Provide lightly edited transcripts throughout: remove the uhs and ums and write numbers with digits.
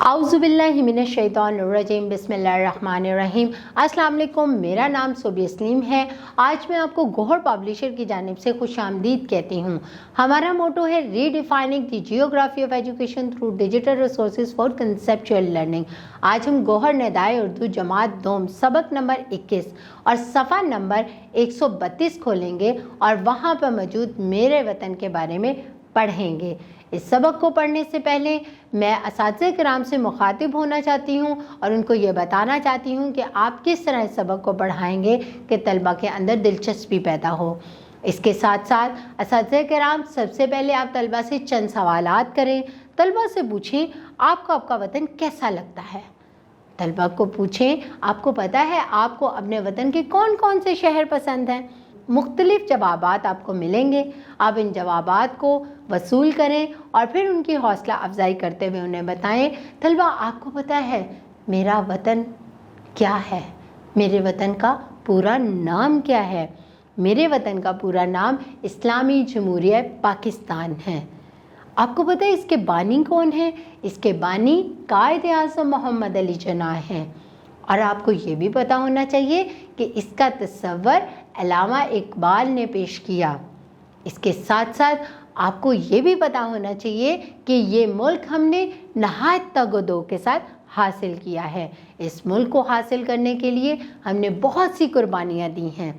आउज़ुबिल्लाहि मिनश्शैतानिर्रजीम बिस्मिल्लाहिर्रहमानिर्रहीम। अस्सलाम वालेकुम, मेरा नाम सोबी इस्लीम है। आज मैं आपको गौहर पब्लिशर की जानिब से खुशामदीद कहती हूँ। हमारा मोटो है redefining the geography of education through digital resources for conceptual learning. आज हम गौहर निदाए उर्दू जमात दोम सबक नंबर 21 और सफ़ा नंबर 132 खोलेंगे और वहाँ पर मौजूद मेरे वतन के बारे में पढ़ेंगे। इस सबक को पढ़ने से पहले मैं असातिज़े किराम से मुखातिब होना चाहती हूँ और उनको ये बताना चाहती हूँ कि आप किस तरह इस सबक को पढ़ाएंगे कि तलबा के अंदर दिलचस्पी पैदा हो। इसके साथ साथ असातिज़े किराम सबसे पहले आप तलबा से चंद सवालात करें। तलबा से पूछें आपको आपका वतन कैसा लगता है। तलबा को पूछें आपको पता है आपको अपने वतन के कौन कौन से शहर पसंद हैं। मुख्तलिफ जवाबात आपको मिलेंगे। आप इन जवाबात को वसूल करें और फिर उनकी हौसला अफजाई करते हुए उन्हें बताएं, तलबा आपको पता है मेरा वतन क्या है, मेरे वतन का पूरा नाम क्या है। मेरे वतन का पूरा नाम इस्लामी जमहूरिया पाकिस्तान है। आपको पता है इसके बानी कौन है? इसके बानी कायद आज़म मोहम्मद अली जिन्ना हैं। और आपको ये भी पता होना चाहिए कि इसका तस्वर अल्लामा इकबाल ने पेश किया। इसके साथ साथ आपको ये भी पता होना चाहिए कि ये मुल्क हमने नहायत तगदो के साथ हासिल किया है। इस मुल्क को हासिल करने के लिए हमने बहुत सी कुर्बानियाँ दी हैं।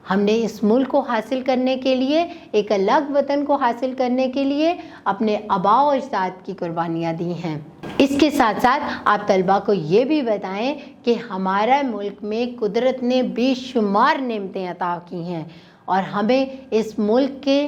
हमने इस मुल्क को हासिल करने के लिए, एक अलग वतन को हासिल करने के लिए अपने आबा व अजदाद की कुर्बानियाँ दी हैं। इसके साथ साथ आप तलबा को ये भी बताएं कि हमारा मुल्क में कुदरत ने बेशुमार नेमतें अता की हैं और हमें इस मुल्क के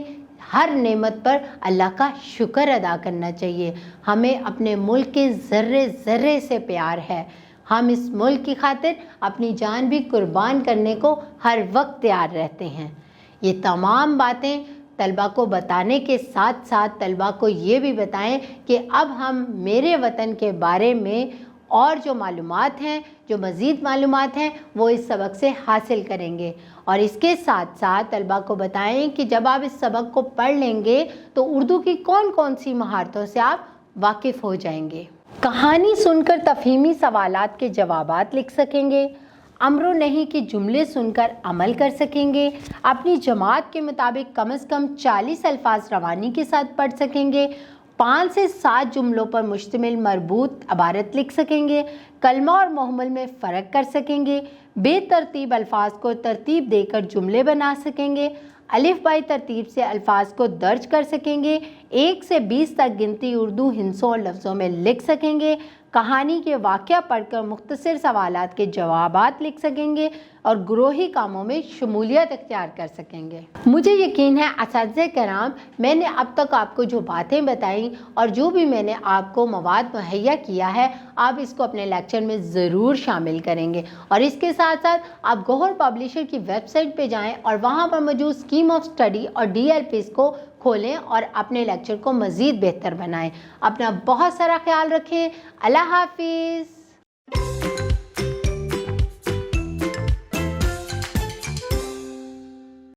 हर नेमत पर अल्लाह का शुक्र अदा करना चाहिए। हमें अपने मुल्क के ज़र्रे ज़र्रे से प्यार है। हम इस मुल्क की खातिर अपनी जान भी कुर्बान करने को हर वक्त तैयार रहते हैं। ये तमाम बातें तलबा को बताने के साथ साथ तलबा को ये भी बताएं कि अब हम मेरे वतन के बारे में और जो मालूमात हैं, जो मज़ीद मालूमात हैं, वो इस सबक से हासिल करेंगे। और इसके साथ साथ तलबा को बताएं कि जब आप इस सबक को पढ़ लेंगे तो उर्दू की कौन कौन सी महारतों से आप वाकिफ़ हो जाएंगे। कहानी सुनकर तफ़हीमी सवालात के जवाबात लिख सकेंगे। अम्रो नहीं कि जुमले सुनकर अमल कर सकेंगे। अपनी जमात के मुताबिक कम से कम 40 अल्फाज रवानी के साथ पढ़ सकेंगे। 5 से 7 जुमलों पर मुश्तमिल मरबूत इबारत लिख सकेंगे। कलमा और मुहम्मल में फ़र्क कर सकेंगे। बेतरतीब अल्फाज को तरतीब देकर जुमले बना सकेंगे। अलिफ बाई तरतीब से अल्फाज को दर्ज कर सकेंगे। 1 से 20 तक गिनती उर्दू हिंसों और लफ्ज़ों में लिख सकेंगे। कहानी के वाक़या पढ़कर मुख्तसर सवालात के जवाबात लिख सकेंगे और ग्रोही कामों में शमूलियत इख्तियार कर सकेंगे। मुझे यकीन है असातिज़े किराम, मैंने अब तक आपको जो बातें बताई और जो भी मैंने आपको मवाद मुहैया किया है, आप इसको अपने लेक्चर में ज़रूर शामिल करेंगे। और इसके साथ साथ आप गौहर पब्लिशर की वेबसाइट पे जाएं और वहाँ पर मौजूद स्कीम ऑफ स्टडी और DLPs को खोलें और अपने लेक्चर को मज़ीद बेहतर बनाएं। अपना बहुत सारा ख्याल रखें। अल्लाह हाफिज़।